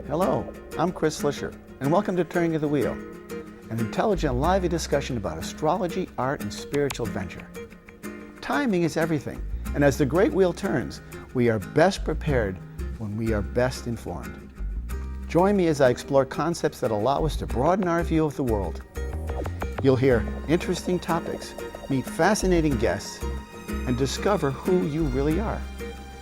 Hello, I'm Chris Flisher, and welcome to Turning of the Wheel, an intelligent, lively discussion about astrology, art, and spiritual adventure. Timing is everything, and as the great wheel turns, we are best prepared when we are best informed. Join me as I explore concepts that allow us to broaden our view of the world. You'll hear interesting topics, meet fascinating guests, and discover who you really are.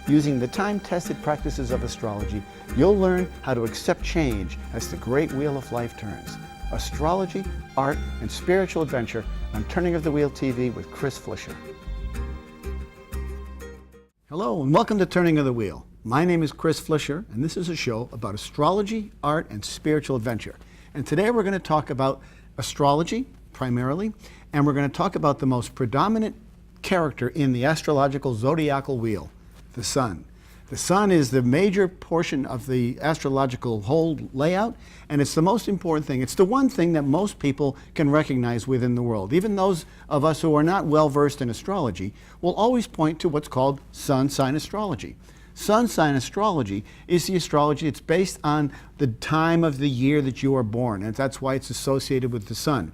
Using the time-tested practices of astrology, you'll learn how to accept change as the great wheel of life turns. Astrology, art, and spiritual adventure on Turning of the Wheel TV with Chris Flisher. Hello, and welcome to Turning of the Wheel. My name is Chris Flisher, and this is a show about astrology, art, and spiritual adventure. And today we're going to talk about astrology, primarily, and we're going to talk about the most predominant character in the astrological zodiacal wheel, the sun. The sun is the major portion of the astrological whole layout, and it's the most important thing. It's the one thing that most people can recognize within the world. Even those of us who are not well versed in astrology will always point to what's called sun sign astrology. Sun sign astrology is the astrology that's based on the time of the year that you are born, and that's why it's associated with the sun.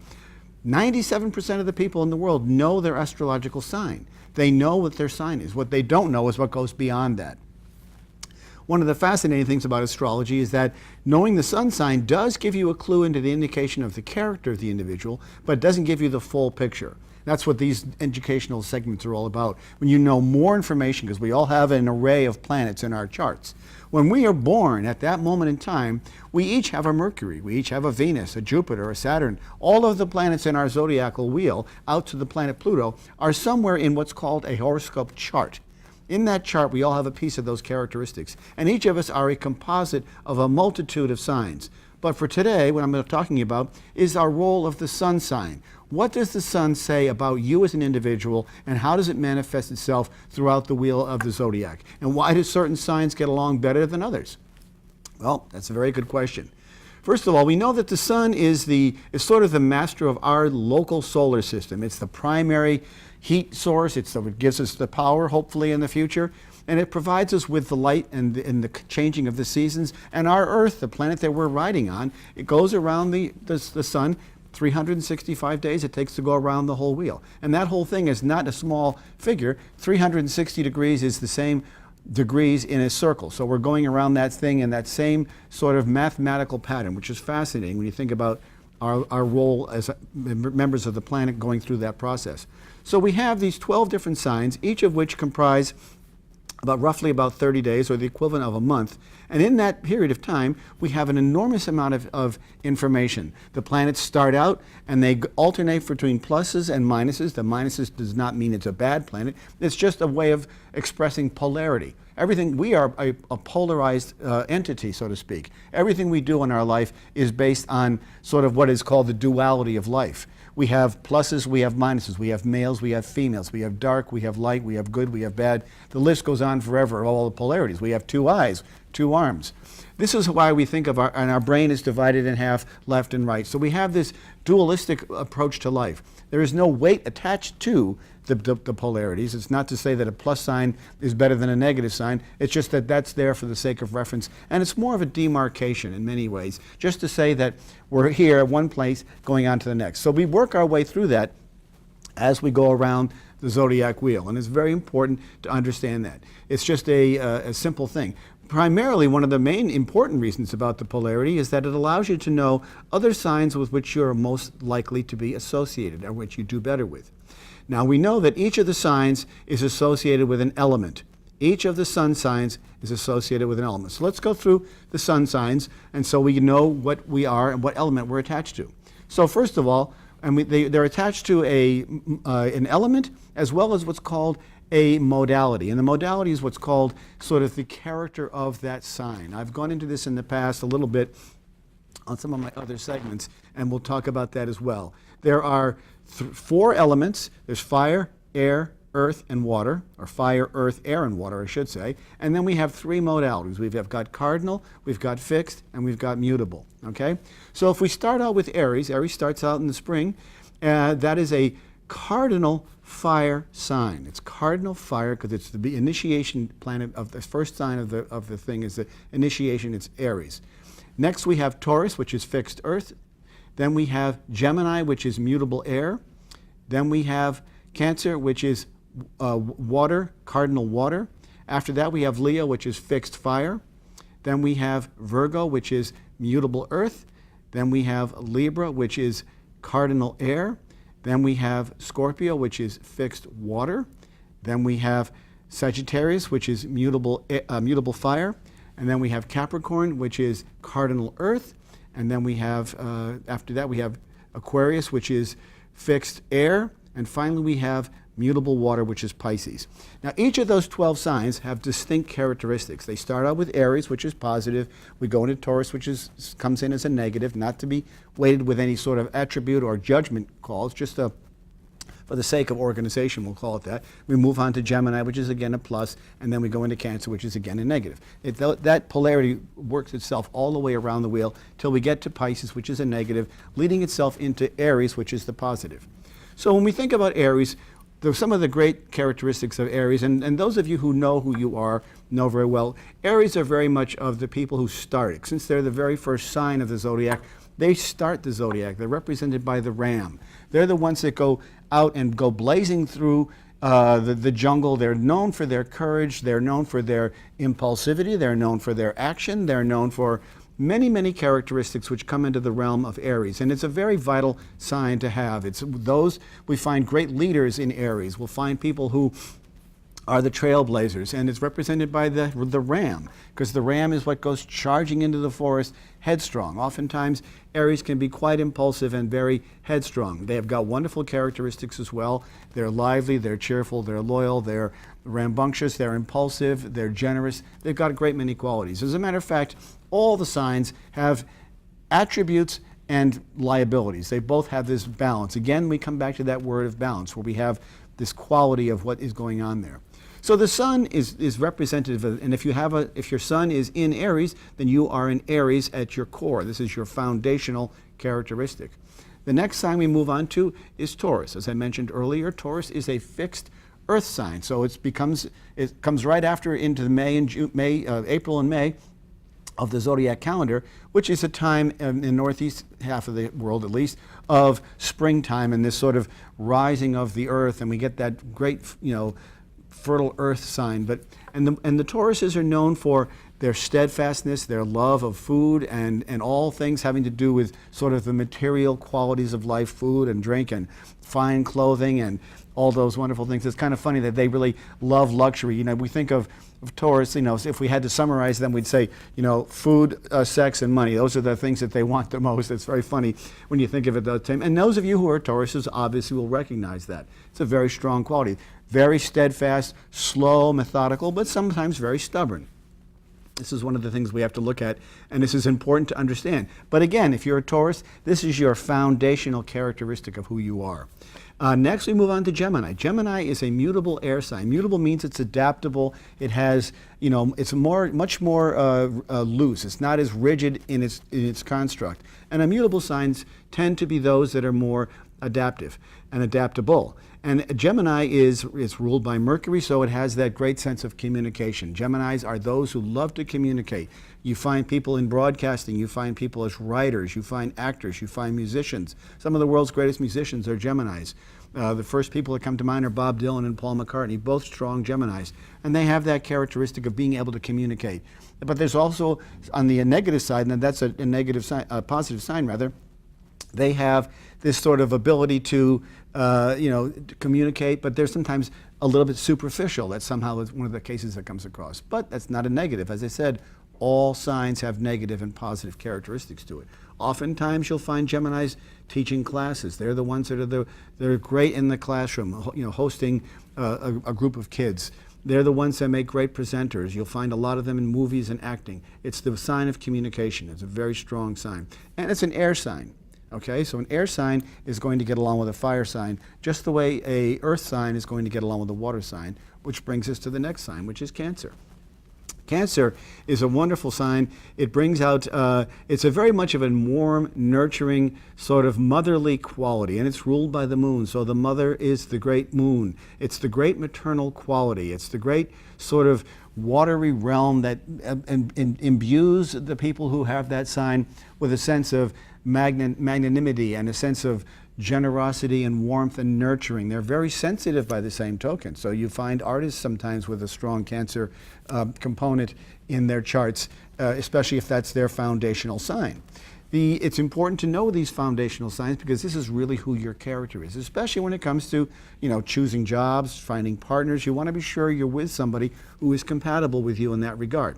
97% of the people in the world know their astrological sign. They know what their sign is. What they don't know is what goes beyond that. One of the fascinating things about astrology is that knowing the sun sign does give you a clue into the indication of the character of the individual, but it doesn't give you the full picture. That's what these educational segments are all about. When you know more information, because we all have an array of planets in our charts. When we are born at that moment in time, we each have a Mercury, we each have a Venus, a Jupiter, a Saturn. All of the planets in our zodiacal wheel, out to the planet Pluto, are somewhere in what's called a horoscope chart. In that chart, we all have a piece of those characteristics, and each of us are a composite of a multitude of signs. But for today, what I'm talking about is our role of the sun sign. What does the sun say about you as an individual, and how does it manifest itself throughout the wheel of the zodiac? And why do certain signs get along better than others? Well, that's a very good question. First of all, we know that the sun is sort of the master of our local solar system. It's the primary heat source. It's what gives us the power, hopefully, in the future. And it provides us with the light and the changing of the seasons. And our Earth, the planet that we're riding on, it goes around the sun 365 days it takes to go around the whole wheel. And that whole thing is not a small figure. 360 degrees is the same degrees in a circle. So we're going around that thing in that same sort of mathematical pattern, which is fascinating when you think about our role as members of the planet going through that process. So we have these 12 different signs, each of which comprise roughly about 30 days, or the equivalent of a month. And in that period of time, we have an enormous amount of information. The planets start out, and they alternate between pluses and minuses. The minuses does not mean it's a bad planet. It's just a way of expressing polarity. We are a polarized entity, so to speak. Everything we do in our life is based on sort of what is called the duality of life. We have pluses, we have minuses, we have males, we have females, we have dark, we have light, we have good, we have bad. The list goes on forever, all the polarities. We have two eyes, two arms. This is why we think of and our brain is divided in half, left and right. So we have this dualistic approach to life. There is no weight attached to the polarities. It's not to say that a plus sign is better than a negative sign. It's just that that's there for the sake of reference. And it's more of a demarcation in many ways, just to say that we're here at one place going on to the next. So we work our way through that as we go around the zodiac wheel. And it's very important to understand that. It's just a simple thing. Primarily, one of the main important reasons about the polarity is that it allows you to know other signs with which you're most likely to be associated, or which you do better with. Now, we know that each of the signs is associated with an element. Each of the sun signs is associated with an element. So let's go through the sun signs, and so we know what we are and what element we're attached to. So first of all, they're attached to an element as well as what's called a modality. And the modality is what's called sort of the character of that sign. I've gone into this in the past a little bit on some of my other segments, and we'll talk about that as well. There are four elements. There's fire, air, earth, and water, or fire, earth, air, and water, I should say. And then we have three modalities. We've got cardinal, we've got fixed, and we've got mutable. Okay? So if we start out with Aries, Aries starts out in the spring. That is a cardinal fire sign. It's cardinal fire because it's the initiation planet of the first sign of the thing is the initiation. It's Aries. Next we have Taurus, which is fixed earth. Then we have Gemini, which is mutable air. Then we have Cancer, which is water, cardinal water. After that we have Leo, which is fixed fire. Then we have Virgo, which is mutable earth. Then we have Libra, which is cardinal air. Then we have Scorpio, which is fixed water. Then we have Sagittarius, which is mutable fire. And then we have Capricorn, which is cardinal earth. And then we have, after that, we have Aquarius, which is fixed air. And finally, we have mutable water, which is Pisces. Now, each of those 12 signs have distinct characteristics. They start out with Aries, which is positive. We go into Taurus, which comes in as a negative, not to be weighted with any sort of attribute or judgment calls, just for the sake of organization, we'll call it that. We move on to Gemini, which is again a plus, and then we go into Cancer, which is again a negative. That polarity works itself all the way around the wheel till we get to Pisces, which is a negative, leading itself into Aries, which is the positive. So when we think about Aries, there's some of the great characteristics of Aries, and those of you who know who you are know very well, Aries are very much of the people who start it. Since they're the very first sign of the zodiac, they start the zodiac. They're represented by the ram. They're the ones that go out and go blazing through the jungle. They're known for their courage. They're known for their impulsivity. They're known for their action. They're known for many, many characteristics which come into the realm of Aries. And it's a very vital sign to have. It's those, we find great leaders in Aries. We'll find people who are the trailblazers, and it's represented by the ram, because the ram is what goes charging into the forest headstrong. Oftentimes, Aries can be quite impulsive and very headstrong. They have got wonderful characteristics as well. They're lively, they're cheerful, they're loyal, they're rambunctious, they're impulsive, they're generous. They've got a great many qualities. As a matter of fact, all the signs have attributes and liabilities. They both have this balance. Again, we come back to that word of balance, where we have this quality of what is going on there. So the sun is representative of, and if your sun is in Aries, then you are in Aries at your core. This is your foundational characteristic. The next sign we move on to is Taurus. As I mentioned earlier, Taurus is a fixed earth sign. So it comes right after into the April and May of the zodiac calendar, which is a time in the northeast half of the world, at least, of springtime and this sort of rising of the earth, and we get that great, fertile earth sign. And the Tauruses are known for their steadfastness, their love of food, and all things having to do with sort of the material qualities of life, food and drink and fine clothing and all those wonderful things. It's kind of funny that they really love luxury. We think of Taurus, if we had to summarize them, we'd say, food, sex, and money. Those are the things that they want the most. It's very funny when you think of it that time. And those of you who are Tauruses obviously will recognize that. It's a very strong quality. Very steadfast, slow, methodical, but sometimes very stubborn. This is one of the things we have to look at, and this is important to understand. But again, if you're a Taurus, this is your foundational characteristic of who you are. Next, we move on to Gemini. Gemini is a mutable air sign. Mutable means it's adaptable. It has, it's much more loose. It's not as rigid in its construct. And immutable signs tend to be those that are more adaptive and adaptable. And Gemini is ruled by Mercury, so it has that great sense of communication. Geminis are those who love to communicate. You find people in broadcasting, you find people as writers, you find actors, you find musicians. Some of the world's greatest musicians are Geminis. The first people that come to mind are Bob Dylan and Paul McCartney, both strong Geminis. And they have that characteristic of being able to communicate. But there's also, on the negative side, and that's a negative sign, a positive sign rather, they have this sort of ability to communicate, but they're sometimes a little bit superficial. That somehow is one of the cases that comes across. But that's not a negative. As I said, all signs have negative and positive characteristics to it. Oftentimes you'll find Geminis teaching classes. They're the ones that they're great in the classroom, hosting a group of kids. They're the ones that make great presenters. You'll find a lot of them in movies and acting. It's the sign of communication. It's a very strong sign. And it's an air sign. Okay, so an air sign is going to get along with a fire sign, just the way a earth sign is going to get along with a water sign, which brings us to the next sign, which is Cancer. Cancer is a wonderful sign. It brings out, it's a very much of a warm, nurturing, sort of motherly quality, and it's ruled by the moon. So the mother is the great moon. It's the great maternal quality. It's the great sort of watery realm that imbues the people who have that sign with a sense of magnanimity and a sense of generosity and warmth and nurturing. They're very sensitive by the same token. So you find artists sometimes with a strong Cancer component in their charts, especially if that's their foundational sign. It's important to know these foundational signs because this is really who your character is, especially when it comes to, choosing jobs, finding partners. You want to be sure you're with somebody who is compatible with you in that regard.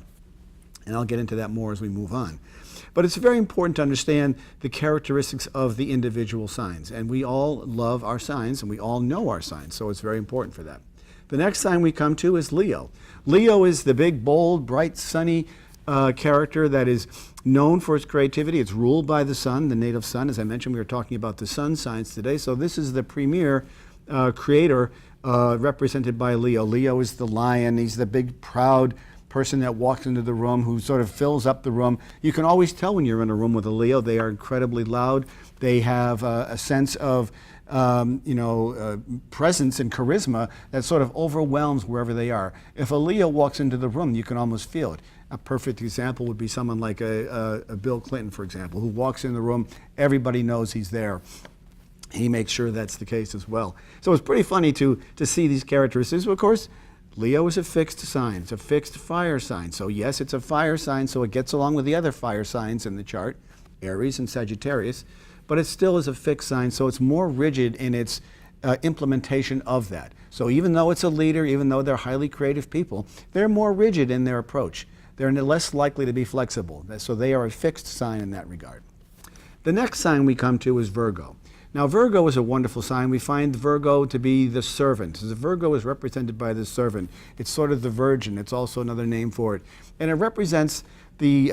And I'll get into that more as we move on. But it's very important to understand the characteristics of the individual signs. And we all love our signs and we all know our signs, so it's very important for that. The next sign we come to is Leo. Leo is the big, bold, bright, sunny character that is known for its creativity. It's ruled by the sun, the native sun. As I mentioned, we were talking about the sun signs today. So this is the premier creator represented by Leo. Leo is the lion. He's the big, proud person that walks into the room, who sort of fills up the room. You can always tell when you're in a room with a Leo. They are incredibly loud. They have a sense of presence and charisma that sort of overwhelms wherever they are. If a Leo walks into the room, you can almost feel it. A perfect example would be someone like a Bill Clinton, for example, who walks in the room, everybody knows he's there. He makes sure that's the case as well. So it's pretty funny to see these characteristics. Of course, Leo is a fixed sign. It's a fixed fire sign. So yes, it's a fire sign, so it gets along with the other fire signs in the chart, Aries and Sagittarius, but it still is a fixed sign, so it's more rigid in its implementation of that. So even though it's a leader, even though they're highly creative people, they're more rigid in their approach. They're less likely to be flexible. So they are a fixed sign in that regard. The next sign we come to is Virgo. Now, Virgo is a wonderful sign. We find Virgo to be the servant. The Virgo is represented by the servant. It's sort of the virgin. It's also another name for it. And it represents the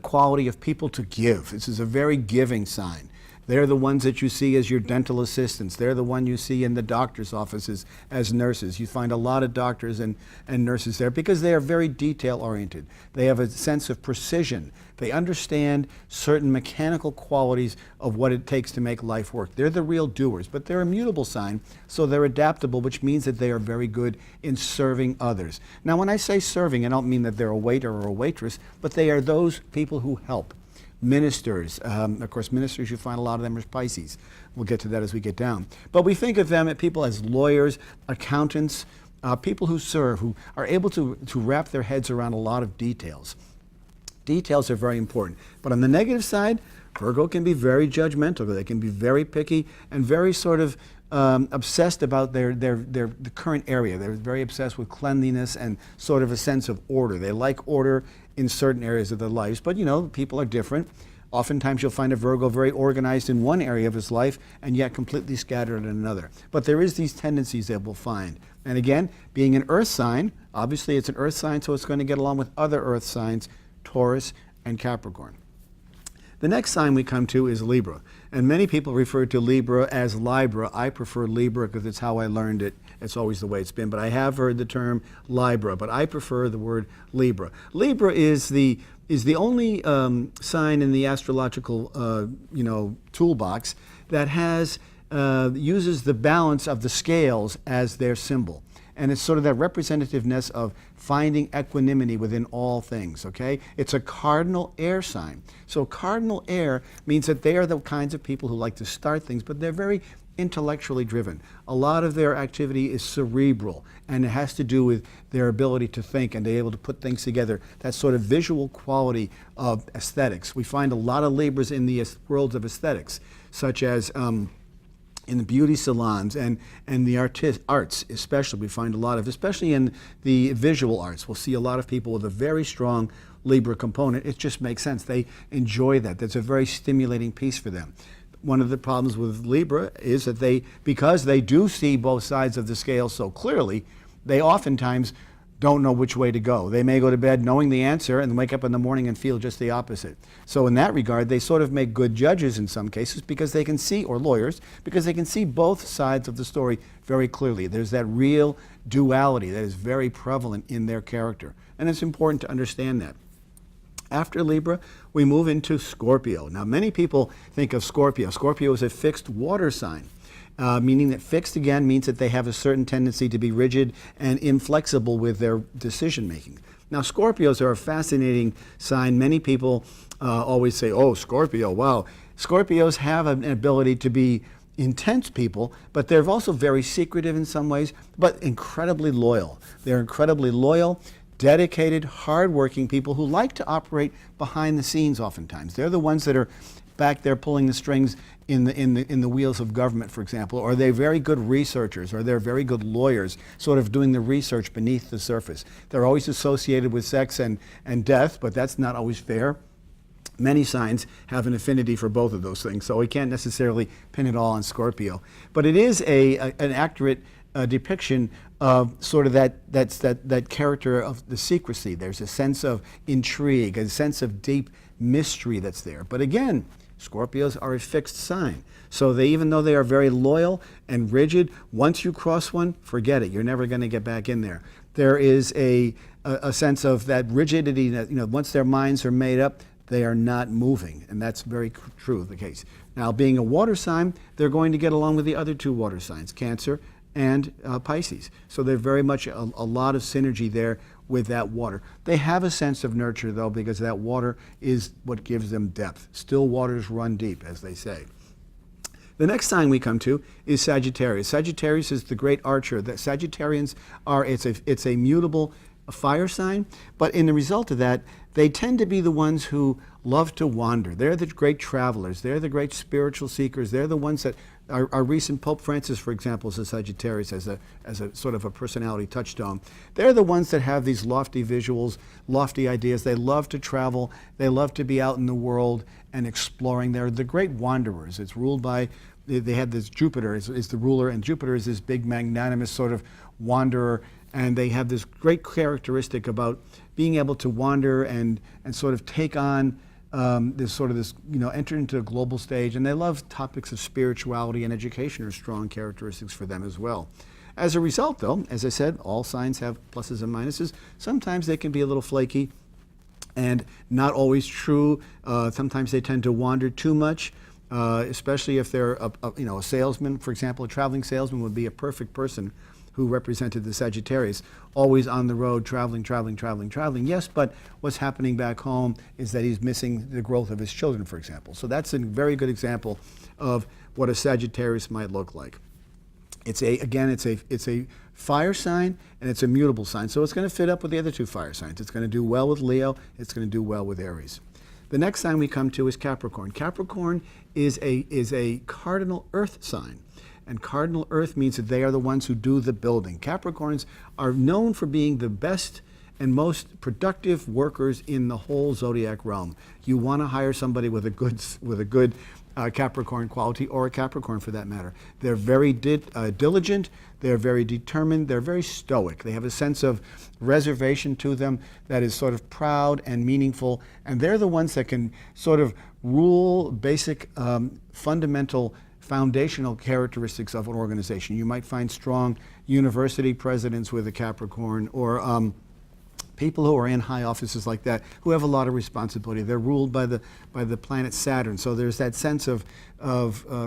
quality of people to give. This is a very giving sign. They're the ones that you see as your dental assistants. They're the one you see in the doctor's offices as nurses. You find a lot of doctors and nurses there because they are very detail-oriented. They have a sense of precision. They understand certain mechanical qualities of what it takes to make life work. They're the real doers, but they're a mutable sign, so they're adaptable, which means that they are very good in serving others. Now, when I say serving, I don't mean that they're a waiter or a waitress, but they are those people who help. Ministers, of course, ministers, you find a lot of them are Pisces. We'll get to that as we get down. But we think of them, people as lawyers, accountants, people who serve, who are able to wrap their heads around a lot of details. Details are very important. But on the negative side, Virgo can be very judgmental. They can be very picky and very sort of obsessed about the current area. They're very obsessed with cleanliness and sort of a sense of order. They like order in certain areas of their lives, but people are different. Oftentimes you'll find a Virgo very organized in one area of his life and yet completely scattered in another. But there is these tendencies that we'll find. And again, being an earth sign, obviously it's an earth sign, so it's going to get along with other earth signs, Taurus and Capricorn. The next sign we come to is Libra. And many people refer to Libra as Libra. I prefer Libra because it's how I learned it. It's always the way it's been. But I have heard the term Libra, but I prefer the word Libra. Libra is the only sign in the astrological toolbox that has uses the balance of the scales as their symbol. And it's sort of that representativeness of finding equanimity within all things, okay? It's a cardinal air sign. So cardinal air means that they are the kinds of people who like to start things, but they're very intellectually driven. A lot of their activity is cerebral, and it has to do with their ability to think and to be able to put things together. That sort of visual quality of aesthetics. We find a lot of Libras in the worlds of aesthetics, such as in the beauty salons and the arts especially. We find a lot of, especially in the visual arts, we'll see a lot of people with a very strong Libra component. It just makes sense. They enjoy that. That's a very stimulating piece for them. One of the problems with Libra is that because they do see both sides of the scale so clearly, they oftentimes don't know which way to go. They may go to bed knowing the answer and wake up in the morning and feel just the opposite. So in that regard, they sort of make good judges in some cases because they can see, or lawyers, because they can see both sides of the story very clearly. There's that real duality that is very prevalent in their character. And it's important to understand that. After Libra, we move into Scorpio. Now, many people think of Scorpio. Scorpio is a fixed water sign. meaning that fixed, again, means that they have a certain tendency to be rigid and inflexible with their decision making. Now, Scorpios are a fascinating sign. Many people always say, oh, Scorpio, wow. Scorpios have an ability to be intense people, but they're also very secretive in some ways, but incredibly loyal. They're incredibly loyal, dedicated, hardworking people who like to operate behind the scenes oftentimes. They're the ones that are back there pulling the strings in the wheels of government, for example, or they're very good researchers, or they're very good lawyers, sort of doing the research beneath the surface. They're always associated with sex and death, but that's not always fair. Many signs have an affinity for both of those things, so we can't necessarily pin it all on Scorpio. But it is an accurate depiction of sort of that character of the secrecy. There's a sense of intrigue, a sense of deep mystery that's there. But again, Scorpios are a fixed sign. So even though they are very loyal and rigid, once you cross one, forget it. You're never going to get back in there. There is a sense of that rigidity that, once their minds are made up, they are not moving, and that's very true of the case. Now, being a water sign, they're going to get along with the other two water signs, Cancer and Pisces. So there's very much a lot of synergy there with that water. They have a sense of nurture, though, because that water is what gives them depth. Still waters run deep, as they say. The next sign we come to is Sagittarius. Sagittarius is the great archer. The Sagittarians are, it's a mutable fire sign, but in the result of that, they tend to be the ones who love to wander. They're the great travelers. They're the great spiritual seekers. They're the ones that our recent Pope Francis, for example, is a Sagittarius as a sort of a personality touchstone. They're the ones that have these lofty visuals, lofty ideas. They love to travel. They love to be out in the world and exploring. They're the great wanderers. It's ruled by, they had this Jupiter is the ruler, and Jupiter is this big magnanimous sort of wanderer. And they have this great characteristic about being able to wander and sort of take on enter into a global stage. And they love topics of spirituality and education are strong characteristics for them as well. As a result, though, as I said, all signs have pluses and minuses. Sometimes they can be a little flaky and not always true. Sometimes they tend to wander too much. Especially if they're a salesman, for example. A traveling salesman would be a perfect person who represented the Sagittarius, always on the road, traveling. Yes, but what's happening back home is that he's missing the growth of his children, for example. So that's a very good example of what a Sagittarius might look like. It's a fire sign, and it's a mutable sign. So it's going to fit up with the other two fire signs. It's going to do well with Leo. It's going to do well with Aries. The next sign we come to is Capricorn. Capricorn is a cardinal earth sign. And cardinal earth means that they are the ones who do the building. Capricorns are known for being the best and most productive workers in the whole zodiac realm. You want to hire somebody with a good Capricorn quality, or a Capricorn for that matter. They're very diligent, they're very determined, they're very stoic. They have a sense of reservation to them that is sort of proud and meaningful, and they're the ones that can sort of rule basic fundamental foundational characteristics of an organization. You might find strong university presidents with a Capricorn, or people who are in high offices like that who have a lot of responsibility. They're ruled by the planet Saturn, so there's that sense of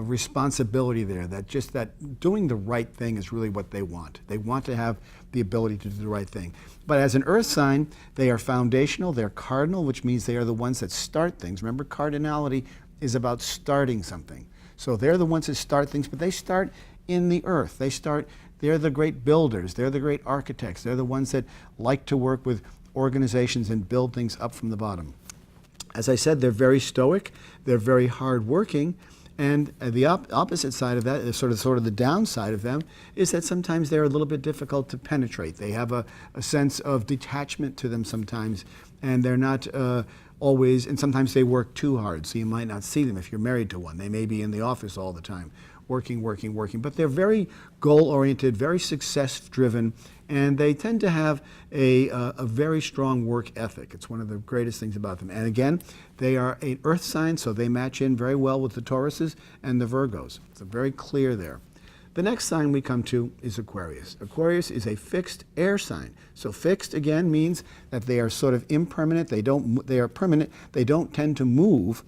responsibility there. That doing the right thing is really what they want. They want to have the ability to do the right thing. But as an earth sign, they are foundational. They're cardinal, which means they are the ones that start things. Remember, cardinality is about starting something. So they're the ones that start things, but they start in the earth. They're the great builders. They're the great architects. They're the ones that like to work with organizations and build things up from the bottom. As I said, they're very stoic. They're very hardworking. And the opposite side of that, sort of the downside of them, is that sometimes they're a little bit difficult to penetrate. They have a sense of detachment to them sometimes, and they're not always, and sometimes they work too hard, so you might not see them if you're married to one. They may be in the office all the time, working, but they're very goal-oriented, very success-driven, and they tend to have a very strong work ethic. It's one of the greatest things about them. And again, they are an earth sign, so they match in very well with the Tauruses and the Virgos. It's very clear there. The next sign we come to is Aquarius. Aquarius is a fixed air sign. So fixed, again, means that they are sort of impermanent. They are permanent. They don't tend to move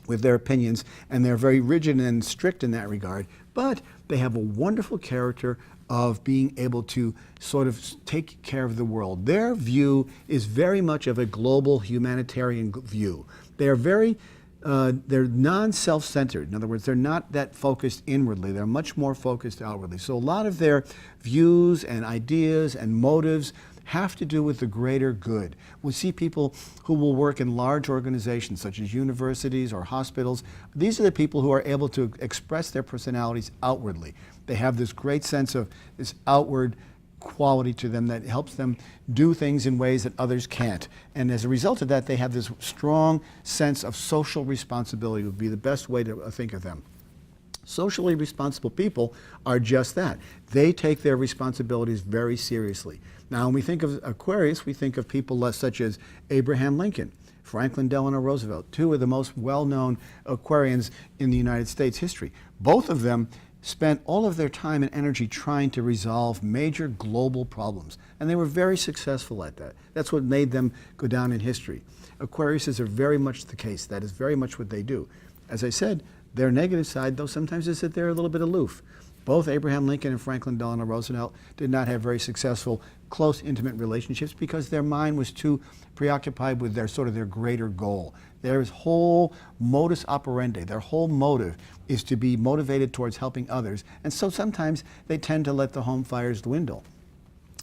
with their opinions, and they're very rigid and strict in that regard. But they have a wonderful character of being able to sort of take care of the world. Their view is very much of a global humanitarian view. They are they're non-self-centered. In other words, they're not that focused inwardly. They're much more focused outwardly. So a lot of their views and ideas and motives have to do with the greater good. We see people who will work in large organizations such as universities or hospitals. These are the people who are able to express their personalities outwardly. They have this great sense of this outward quality to them that helps them do things in ways that others can't. And as a result of that, they have this strong sense of social responsibility, would be the best way to think of them. Socially responsible people are just that. They take their responsibilities very seriously. Now, when we think of Aquarius, we think of people such as Abraham Lincoln, Franklin Delano Roosevelt, two of the most well-known Aquarians in the United States history. Both of them spent all of their time and energy trying to resolve major global problems. And they were very successful at that. That's what made them go down in history. Aquariuses are very much the case. That is very much what they do. As I said, their negative side, though, sometimes is that they're a little bit aloof. Both Abraham Lincoln and Franklin Delano Roosevelt did not have very successful, close, intimate relationships because their mind was too preoccupied with their greater goal. Their whole modus operandi, their whole motive is to be motivated towards helping others. And so sometimes they tend to let the home fires dwindle.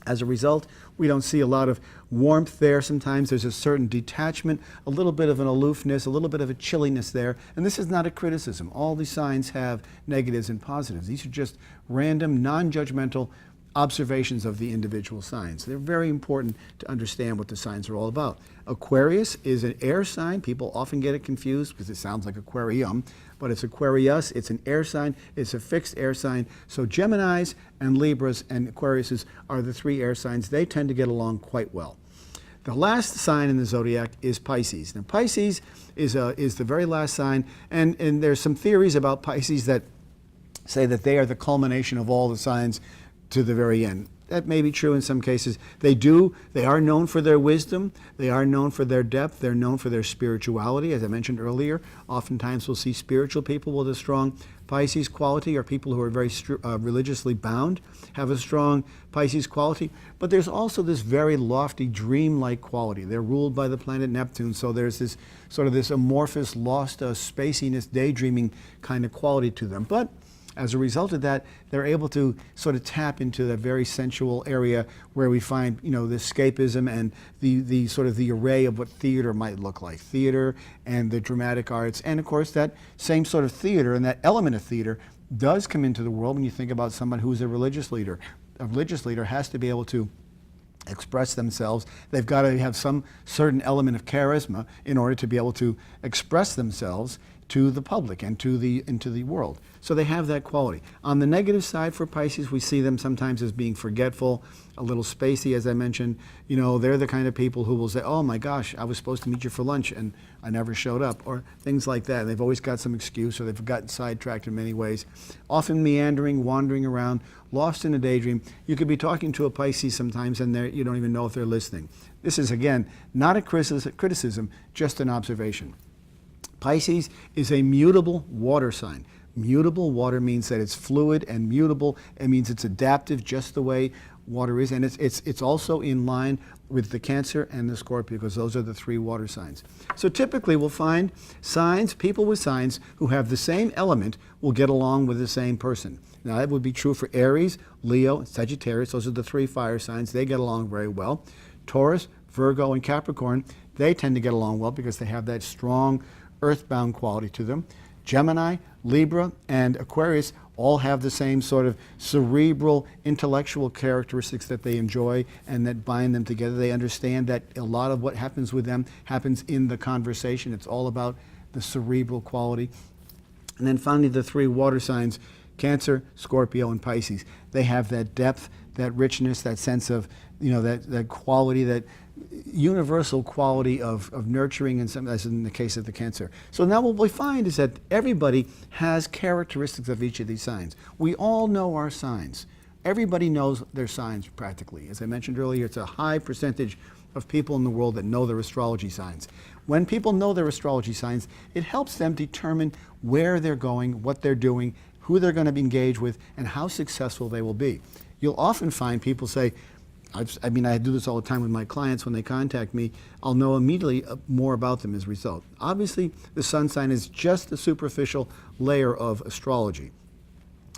As a result, we don't see a lot of warmth there. Sometimes there's a certain detachment, a little bit of an aloofness, a little bit of a chilliness there. And this is not a criticism. All these signs have negatives and positives. These are just random, non-judgmental observations of the individual signs. They're very important to understand what the signs are all about. Aquarius is an air sign. People often get it confused because it sounds like aquarium, but it's Aquarius. It's an air sign. It's a fixed air sign. So Geminis and Libras and Aquariuses are the three air signs. They tend to get along quite well. The last sign in the zodiac is Pisces. Now, Pisces is the very last sign, and there's some theories about Pisces that say that they are the culmination of all the signs to the very end. That may be true in some cases. They are known for their wisdom. They are known for their depth. They're known for their spirituality. As I mentioned earlier, oftentimes we'll see spiritual people with a strong Pisces quality, or people who are very religiously bound have a strong Pisces quality. But there's also this very lofty, dreamlike quality. They're ruled by the planet Neptune, so there's this sort of this amorphous, lost spaciness, daydreaming kind of quality to them. But as a result of that, they're able to sort of tap into that very sensual area where we find, the escapism and the sort of the array of what theater might look like. Theater and the dramatic arts. And of course, that same sort of theater and that element of theater does come into the world when you think about someone who's a religious leader. A religious leader has to be able to express themselves. They've got to have some certain element of charisma in order to be able to express themselves to the public and into the world. So they have that quality. On the negative side for Pisces, we see them sometimes as being forgetful, a little spacey, as I mentioned. They're the kind of people who will say, oh my gosh, I was supposed to meet you for lunch and I never showed up, or things like that. They've always got some excuse, or they've gotten sidetracked in many ways. Often meandering, wandering around, lost in a daydream. You could be talking to a Pisces sometimes and you don't even know if they're listening. This is, again, not a criticism, just an observation. Pisces is a mutable water sign. Mutable water means that it's fluid and mutable. It means it's adaptive, just the way water is. And it's also in line with the Cancer and the Scorpio, because those are the three water signs. So typically we'll find people with signs who have the same element will get along with the same person. Now that would be true for Aries, Leo, and Sagittarius. Those are the three fire signs. They get along very well. Taurus, Virgo, and Capricorn, they tend to get along well because they have that strong earthbound quality to them. Gemini, Libra, and Aquarius all have the same sort of cerebral, intellectual characteristics that they enjoy and that bind them together. They understand that a lot of what happens with them happens in the conversation. It's all about the cerebral quality. And then finally, the three water signs, Cancer, Scorpio, and Pisces. They have that depth, that richness, that sense of, that quality, that universal quality of nurturing, and as in the case of the Cancer. So now what we find is that everybody has characteristics of each of these signs. We all know our signs. Everybody knows their signs practically. As I mentioned earlier, it's a high percentage of people in the world that know their astrology signs. When people know their astrology signs, it helps them determine where they're going, what they're doing, who they're going to be engaged with, and how successful they will be. You'll often find people say, I do this all the time with my clients when they contact me. I'll know immediately more about them as a result. Obviously, the sun sign is just a superficial layer of astrology.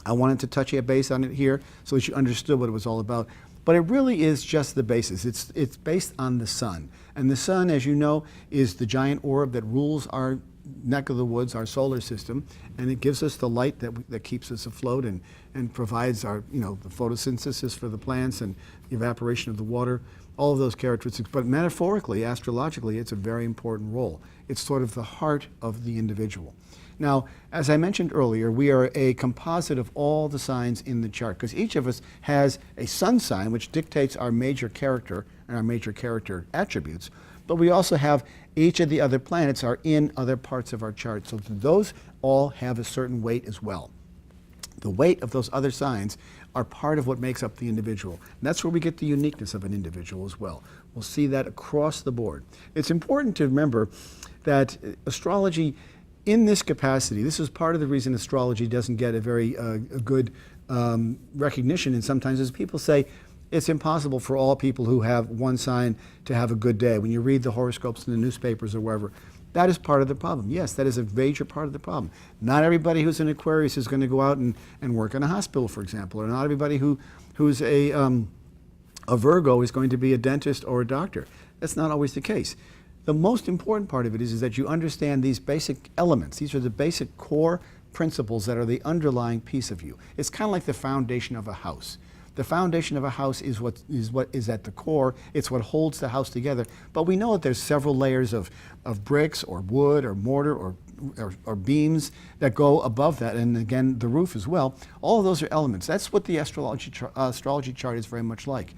I wanted to touch a base on it here so that you understood what it was all about. But it really is just the basis. It's based on the sun. And the sun, as you know, is the giant orb that rules our neck of the woods, our solar system, and it gives us the light that keeps us afloat and provides our, the photosynthesis for the plants and the evaporation of the water, all of those characteristics. But metaphorically, astrologically, it's a very important role. It's sort of the heart of the individual. Now, as I mentioned earlier, we are a composite of all the signs in the chart because each of us has a sun sign which dictates our major character and our major character attributes, but we also have each of the other planets are in other parts of our chart, so those all have a certain weight as well. The weight of those other signs are part of what makes up the individual. And that's where we get the uniqueness of an individual as well. We'll see that across the board. It's important to remember that astrology in this capacity, this is part of the reason astrology doesn't get a very good recognition, and sometimes as people say, it's impossible for all people who have one sign to have a good day. When you read the horoscopes in the newspapers or wherever, that is part of the problem. Yes, that is a major part of the problem. Not everybody who's an Aquarius is going to go out and work in a hospital, for example, or not everybody who's a Virgo is going to be a dentist or a doctor. That's not always the case. The most important part of it is that you understand these basic elements. These are the basic core principles that are the underlying piece of you. It's kind of like the foundation of a house. The foundation of a house is what is at the core. It's what holds the house together. But we know that there's several layers of bricks or wood or mortar or beams that go above that, and again, the roof as well. All of those are elements. That's what the astrology chart is very much like.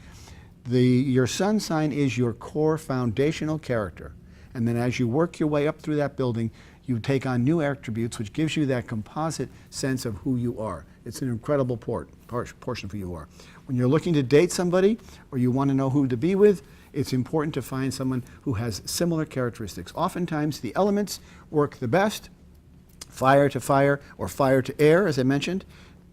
Your sun sign is your core foundational character. And then as you work your way up through that building, you take on new attributes, which gives you that composite sense of who you are. It's an incredible portion of who you are. When you're looking to date somebody or you want to know who to be with, it's important to find someone who has similar characteristics. Oftentimes, the elements work the best. Fire to fire or fire to air, as I mentioned.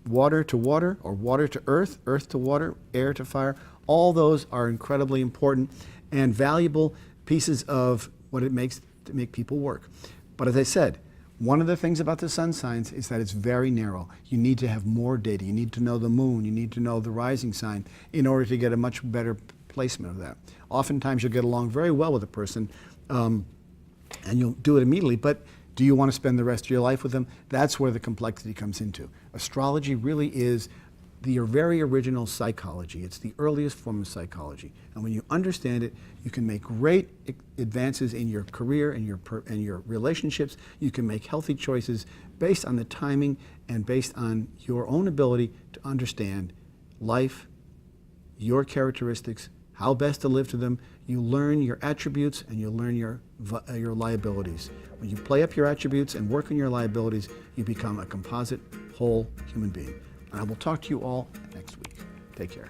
Water to water or water to earth, earth to water, air to fire. All those are incredibly important and valuable pieces of what it makes to make people work. But as I said, one of the things about the sun signs is that it's very narrow. You need to have more data. You need to know the moon. You need to know the rising sign in order to get a much better placement of that. Oftentimes you'll get along very well with a person and you'll do it immediately, but do you want to spend the rest of your life with them? That's where the complexity comes into. Astrology really is the very original psychology. It's the earliest form of psychology. And when you understand it, you can make great advances in your career and your relationships. You can make healthy choices based on the timing and based on your own ability to understand life, your characteristics, how best to live to them. You learn your attributes and you learn your liabilities. When you play up your attributes and work on your liabilities, you become a composite, whole human being. And I will talk to you all next week. Take care.